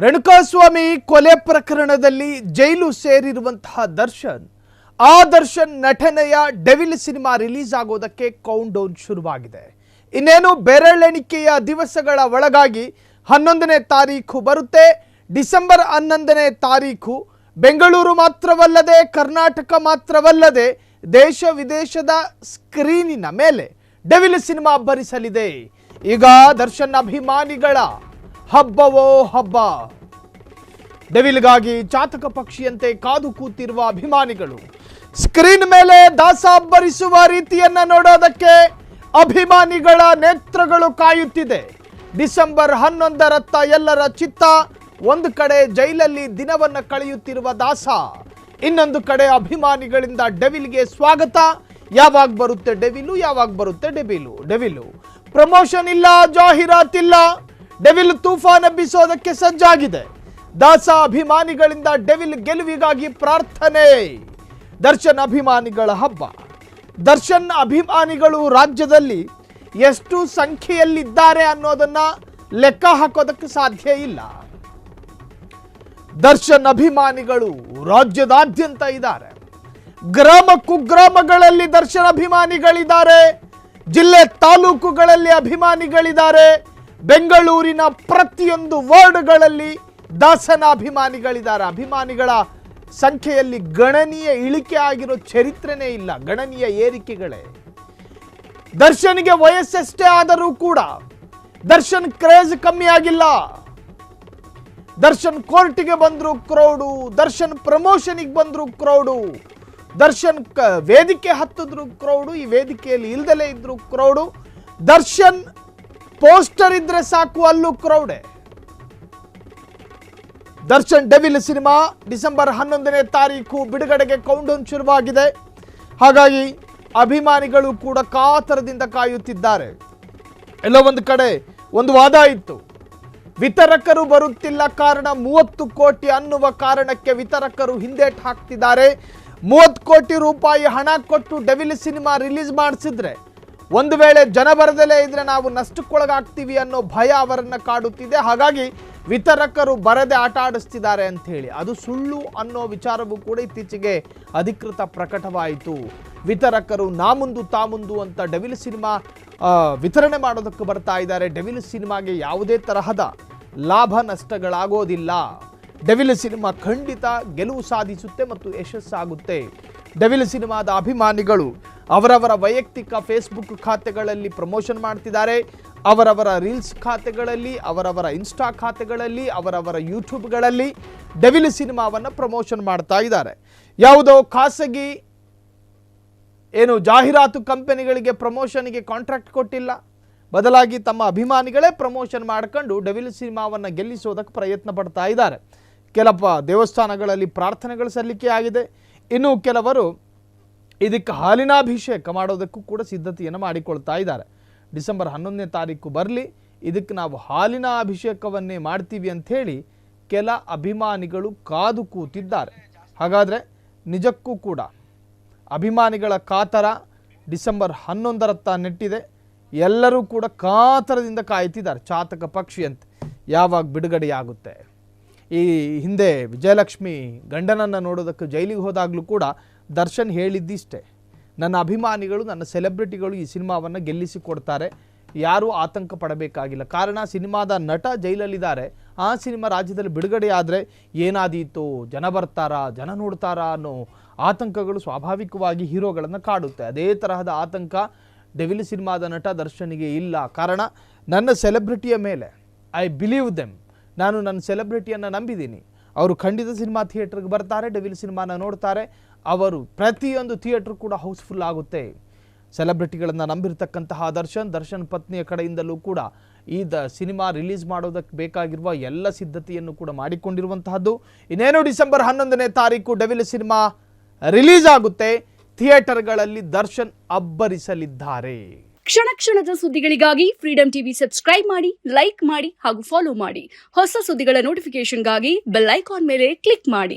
ರೇಣುಕಾಸ್ವಾಮಿ ಕೊಲೆ ಪ್ರಕರಣದಲ್ಲಿ ಜೈಲು ಸೇರಿರುವಂತಹ ದರ್ಶನ್ ನಟನೆಯ ಡೆವಿಲ್ ಸಿನಿಮಾ ರಿಲೀಸ್ ಆಗೋದಕ್ಕೆ ಕೌಂಟ್ ಡೌನ್ ಶುರುವಾಗಿದೆ. ಇನ್ನೇನು ಬೆರಳೆಣಿಕೆಯ ದಿವಸಗಳ ಒಳಗಾಗಿ 11ನೇ ತಾರೀಖು ಬರುತ್ತೆ. ಡಿಸೆಂಬರ್ 11ನೇ ತಾರೀಖು ಬೆಂಗಳೂರು ಮಾತ್ರವಲ್ಲದೆ ಕರ್ನಾಟಕ ಮಾತ್ರವಲ್ಲದೆ ದೇಶ ವಿದೇಶದ ಸ್ಕ್ರೀನಿನ ಮೇಲೆ ಡೆವಿಲ್ ಸಿನಿಮಾ ಅಬ್ಬರಿಸಲಿದೆ. ಈಗ ದರ್ಶನ್ ಅಭಿಮಾನಿಗಳ ಹಬ್ಬವೋ ಹಬ್ಬ. ಡೆವಿಲ್ಗಾಗಿ ಚಾತಕ ಪಕ್ಷಿಯಂತೆ ಕಾದು ಕೂತಿರುವ ಅಭಿಮಾನಿಗಳು ಸ್ಕ್ರೀನ್ ಮೇಲೆ ದಾಸ ಅಬ್ಬರಿಸುವ ರೀತಿಯನ್ನ ನೋಡೋದಕ್ಕೆ ಅಭಿಮಾನಿಗಳ ನೇತ್ರಗಳು ಕಾಯುತ್ತಿದೆ. ಡಿಸೆಂಬರ್ 11ರತ್ತ ಎಲ್ಲರ ಚಿತ್ತ ಒಂದು ಕಡೆ ಜೈಲಲ್ಲಿ ದಿನವನ್ನ ಕಳೆಯುತ್ತಿರುವ ದಾಸ, ಇನ್ನೊಂದು ಕಡೆ ಅಭಿಮಾನಿಗಳಿಂದ ಡೆವಿಲ್ಗೆ ಸ್ವಾಗತ. ಯಾವಾಗ ಬರುತ್ತೆ ಡೆವಿಲು, ಯಾವಾಗ ಬರುತ್ತೆ ಡೆವಿಲು. ಪ್ರಮೋಷನ್ ಇಲ್ಲ, ಜಾಹೀರಾತಿಲ್ಲ, ಡೆವಿಲ್ ತೂಫಾನ್ ಎಬ್ಬಿಸೋದಕ್ಕೆ ಸಜ್ಜಾಗಿದೆ. ದಾಸ ಅಭಿಮಾನಿಗಳಿಂದ ಡೆವಿಲ್ ಗೆಲುವಿಗಾಗಿ ಪ್ರಾರ್ಥನೆ. ದರ್ಶನ್ ಅಭಿಮಾನಿಗಳ ಹಬ್ಬ. ದರ್ಶನ್ ಅಭಿಮಾನಿಗಳು ರಾಜ್ಯದಲ್ಲಿ ಎಷ್ಟು ಸಂಖ್ಯೆಯಲ್ಲಿದ್ದಾರೆ ಅನ್ನೋದನ್ನ ಲೆಕ್ಕ ಹಾಕೋದಕ್ಕೆ ಸಾಧ್ಯ ಇಲ್ಲ. ದರ್ಶನ್ ಅಭಿಮಾನಿಗಳು ರಾಜ್ಯದಾದ್ಯಂತ ಇದ್ದಾರೆ. ಗ್ರಾಮ ಕುಗ್ರಾಮಗಳಲ್ಲಿ ದರ್ಶನ್ ಅಭಿಮಾನಿಗಳಿದ್ದಾರೆ. ಜಿಲ್ಲೆ ತಾಲೂಕುಗಳಲ್ಲಿ ಅಭಿಮಾನಿಗಳಿದ್ದಾರೆ. ಬೆಂಗಳೂರಿನ ಪ್ರತಿಯೊಂದು ವಾರ್ಡ್ಗಳಲ್ಲಿ ದಾಸನ ಅಭಿಮಾನಿಗಳಿದ್ದಾರೆ. ಅಭಿಮಾನಿಗಳ ಸಂಖ್ಯೆಯಲ್ಲಿ ಗಣನೀಯ ಇಳಿಕೆ ಆಗಿರೋ ಚರಿತ್ರೆನೇ ಇಲ್ಲ, ಗಣನೀಯ ಏರಿಕೆಗಳೇ. ದರ್ಶನ್ಗೆ ವಯಸ್ಸೆಷ್ಟೇ ಆದರೂ ಕೂಡ ದರ್ಶನ್ ಕ್ರೇಜ್ ಕಮ್ಮಿ ಆಗಿಲ್ಲ. ದರ್ಶನ್ ಕೋರ್ಟಿಗೆ ಬಂದ್ರು ಕ್ರೌಡು, ದರ್ಶನ್ ಪ್ರಮೋಷನ್ಗೆ ಬಂದ್ರು ಕ್ರೌಡು, ದರ್ಶನ್ ವೇದಿಕೆ ಹತ್ತಿದ್ರು ಕ್ರೌಡು, ಈ ವೇದಿಕೆಯಲ್ಲಿ ಇಲ್ದಲೇ ಇದ್ರು ಕ್ರೌಡು, ದರ್ಶನ್ ಪೋಸ್ಟರ್ ಇದ್ರೆ ಸಾಕು ಅಲ್ಲೂ ಕ್ರೌಡೆ. ದರ್ಶನ್ ಡೆವಿಲ್ ಸಿನಿಮಾ ಡಿಸೆಂಬರ್ 11ನೇ ತಾರೀಕು ಬಿಡುಗಡೆಗೆ ಕೌಂಟ್ ಡೌನ್ ಶುರುವಾಗಿದೆ. ಹಾಗಾಗಿ ಅಭಿಮಾನಿಗಳು ಕೂಡ ಕಾತರದಿಂದ ಕಾಯುತ್ತಿದ್ದಾರೆ. ಎಲ್ಲೋ ಒಂದು ಕಡೆ ಒಂದು ವಾದ ಇತ್ತು, ವಿತರಕರು ಬರುತ್ತಿಲ್ಲ ಕಾರಣ 30 ಕೋಟಿ ಅನ್ನುವ ಕಾರಣಕ್ಕೆ ವಿತರಕರು ಹಿಂದೇಟು ಹಾಕ್ತಿದ್ದಾರೆ. 30 ಕೋಟಿ ರೂಪಾಯಿ ಹಣ ಕೊಟ್ಟು ಡೆವಿಲ್ ಸಿನಿಮಾ ರಿಲೀಸ್ ಮಾಡಿಸಿದ್ರೆ ಒಂದು ವೇಳೆ ಜನ ಬರದಲೇ ಇದ್ರೆ ನಾವು ನಷ್ಟಕ್ಕೊಳಗಾಗ್ತೀವಿ ಅನ್ನೋ ಭಯ ಅವರನ್ನು ಕಾಡುತ್ತಿದೆ. ಹಾಗಾಗಿ ವಿತರಕರು ಬರದೆ ಆಟ ಆಡಿಸ್ತಿದ್ದಾರೆ ಅಂತ ಹೇಳಿ, ಅದು ಸುಳ್ಳು ಅನ್ನೋ ವಿಚಾರವೂ ಕೂಡ ಇತ್ತೀಚೆಗೆ ಅಧಿಕೃತ ಪ್ರಕಟವಾಯಿತು. ವಿತರಕರು ನಾಮುಂದು ತಾಮುಂದು ಅಂತ ಡೆವಿಲ್ ಸಿನಿಮಾ ವಿತರಣೆ ಮಾಡೋದಕ್ಕೆ ಬರ್ತಾ ಇದ್ದಾರೆ. ಡೆವಿಲ್ ಸಿನಿಮಾಗೆ ಯಾವುದೇ ತರಹದ ಲಾಭ ನಷ್ಟಗಳಾಗೋದಿಲ್ಲ. ಡೆವಿಲ್ ಸಿನಿಮಾ ಖಂಡಿತ ಗೆಲುವು ಸಾಧಿಸುತ್ತೆ ಮತ್ತು ಯಶಸ್ಸಾಗುತ್ತೆ. ಡೆವಿಲ್ ಸಿನಿಮಾದ ಅಭಿಮಾನಿಗಳು ಅವರವರ ವೈಯಕ್ತಿಕ ಫೇಸ್ಬುಕ್ ಖಾತೆಗಳಲ್ಲಿ ಪ್ರಮೋಷನ್ ಮಾಡ್ತಿದ್ದಾರೆ. ಅವರವರ ರೀಲ್ಸ್ ಖಾತೆಗಳಲ್ಲಿ, ಅವರವರ ಇನ್ಸ್ಟಾ ಖಾತೆಗಳಲ್ಲಿ, ಅವರವರ ಯೂಟ್ಯೂಬ್ಗಳಲ್ಲಿ ಡೆವಿಲ್ ಸಿನಿಮಾವನ್ನು ಪ್ರಮೋಷನ್ ಮಾಡ್ತಾ ಇದ್ದಾರೆ. ಯಾವುದೋ ಖಾಸಗಿ ಜಾಹೀರಾತು ಕಂಪನಿಗಳಿಗೆ ಪ್ರಮೋಷನ್ಗೆ ಕಾಂಟ್ರಾಕ್ಟ್ ಕೊಟ್ಟಿಲ್ಲ. ಬದಲಾಗಿ ತಮ್ಮ ಅಭಿಮಾನಿಗಳೇ ಪ್ರಮೋಷನ್ ಮಾಡ್ಕೊಂಡು ಡೆವಿಲ್ ಸಿನಿಮಾವನ್ನು ಗೆಲ್ಲಿಸೋದಕ್ಕೆ ಪ್ರಯತ್ನ ಪಡ್ತಾ ಇದ್ದಾರೆ. ಕೆಲವು ದೇವಸ್ಥಾನಗಳಲ್ಲಿ ಪ್ರಾರ್ಥನೆಗಳು ಸಲ್ಲಿಕೆ ಆಗಿದೆ. ಇನ್ನು ಕೆಲವರು ಇದಕ್ಕೆ ಹಾಲಿನಾಭಿಷೇಕ ಮಾಡೋದಕ್ಕೂ ಕೂಡ ಸಿದ್ಧತೆಯನ್ನು ಮಾಡಿಕೊಳ್ತಾ ಇದ್ದಾರೆ. ಡಿಸೆಂಬರ್ 11ನೇ ತಾರೀಕು ಬರಲಿ, ಇದಕ್ಕೆ ನಾವು ಹಾಲಿನ ಅಭಿಷೇಕವನ್ನೇ ಮಾಡ್ತೀವಿ ಅಂಥೇಳಿ ಕೆಲ ಅಭಿಮಾನಿಗಳು ಕಾದು ಕೂತಿದ್ದಾರೆ. ಹಾಗಾದರೆ ನಿಜಕ್ಕೂ ಕೂಡ ಅಭಿಮಾನಿಗಳ ಕಾತರ ಡಿಸೆಂಬರ್ 11ರತ್ತ ನೆಟ್ಟಿದೆ. ಎಲ್ಲರೂ ಕೂಡ ಕಾತರದಿಂದ ಕಾಯ್ತಿದ್ದಾರೆ. ಚಾತಕ ಪಕ್ಷಿಯಂತೆ ಯಾವಾಗ ಬಿಡುಗಡೆಯಾಗುತ್ತೆ. ಈ ಹಿಂದೆ ವಿಜಯಲಕ್ಷ್ಮಿ ಗಂಡನನ್ನು ನೋಡೋದಕ್ಕೆ ಜೈಲಿಗೆ ಹೋದಾಗಲೂ ಕೂಡ ದರ್ಶನ್ ಹೇಳಿದ್ದಿಷ್ಟೇ, ನನ್ನ ಅಭಿಮಾನಿಗಳು, ನನ್ನ ಸೆಲೆಬ್ರಿಟಿಗಳು ಈ ಸಿನಿಮಾವನ್ನು ಗೆಲ್ಲಿಸಿಕೊಡ್ತಾರೆ, ಯಾರೂ ಆತಂಕ ಪಡಬೇಕಾಗಿಲ್ಲ. ಕಾರಣ ಸಿನಿಮಾದ ನಟ ಜೈಲಲ್ಲಿದ್ದಾರೆ. ಆ ಸಿನಿಮಾ ರಾಜ್ಯದಲ್ಲಿ ಬಿಡುಗಡೆ ಆದರೆ ಏನಾದೀತು, ಜನ ಬರ್ತಾರಾ, ಜನ ನೋಡ್ತಾರಾ ಅನ್ನೋ ಆತಂಕಗಳು ಸ್ವಾಭಾವಿಕವಾಗಿ ಹೀರೋಗಳನ್ನು ಕಾಡುತ್ತೆ. ಅದೇ ತರಹದ ಆತಂಕ ಡೆವಿಲ್ ಸಿನಿಮಾದ ನಟ ದರ್ಶನ್ಗೆ ಇಲ್ಲ. ಕಾರಣ ನನ್ನ ಸೆಲೆಬ್ರಿಟಿಯ ಮೇಲೆ ಐ ಬಿಲೀವ್ ದೆಮ್, ನಾನು ನನ್ನ ಸೆಲೆಬ್ರಿಟಿಯನ್ನು ನಂಬಿದ್ದೀನಿ. ಅವರು ಖಂಡಿತ ಸಿನಿಮಾ ಥಿಯೇಟ್ರಿಗೆ ಬರ್ತಾರೆ, ಡೆವಿಲ್ ಸಿನಿಮಾನ ನೋಡ್ತಾರೆ. ಅವರು ಪ್ರತಿಯೊಂದು ಥಿಯೇಟ್ರ್ ಕೂಡ ಹೌಸ್ಫುಲ್ ಆಗುತ್ತೆ. ಸೆಲೆಬ್ರಿಟಿಗಳನ್ನು ನಂಬಿರ್ತಕ್ಕಂತಹ ದರ್ಶನ್ ಪತ್ನಿಯ ಕಡೆಯಿಂದಲೂ ಕೂಡ ಈ ಸಿನಿಮಾ ರಿಲೀಸ್ ಮಾಡೋದಕ್ಕೆ ಬೇಕಾಗಿರುವ ಎಲ್ಲ ಸಿದ್ಧತೆಯನ್ನು ಕೂಡ ಮಾಡಿಕೊಂಡಿರುವಂತಹದ್ದು. ಇನ್ನೇನು ಡಿಸೆಂಬರ್ 11ನೇ ತಾರೀಕು ಡೆವಿಲ್ ಸಿನಿಮಾ ರಿಲೀಸ್ ಆಗುತ್ತೆ. ಥಿಯೇಟರ್ಗಳಲ್ಲಿ ದರ್ಶನ್ ಅಬ್ಬರಿಸಲಿದ್ದಾರೆ. ಕ್ಷಣ ಕ್ಷಣದ ಸುದ್ದಿಗಳಿಗಾಗಿ ಫ್ರೀಡಂ ಟಿವಿ ಸಬ್ಸ್ಕ್ರೈಬ್ ಮಾಡಿ, ಲೈಕ್ ಮಾಡಿ ಹಾಗೂ ಫಾಲೋ ಮಾಡಿ. ಹೊಸ ಸುದ್ದಿಗಳ ನೋಟಿಫಿಕೇಶನ್ಗಾಗಿ ಬೆಲ್ ಐಕಾನ್ ಮೇಲೆ ಕ್ಲಿಕ್ ಮಾಡಿ.